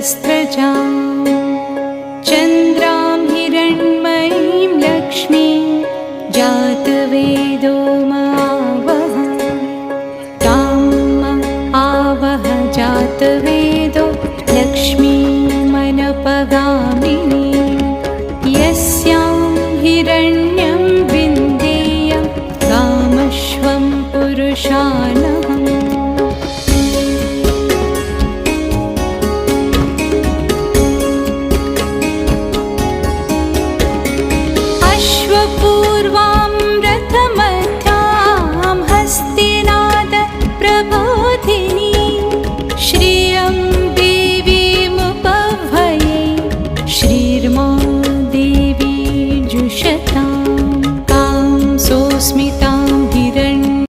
सहस्रजां चन्द्रां हिरण्मयीं लक्ष्मीं जातवेदो मावह ताम् आवह जातवेदो लक्ष्मीमनपगामिनी यस्यां हिरण्यं विन्देयं कामश्वं पुरुषान्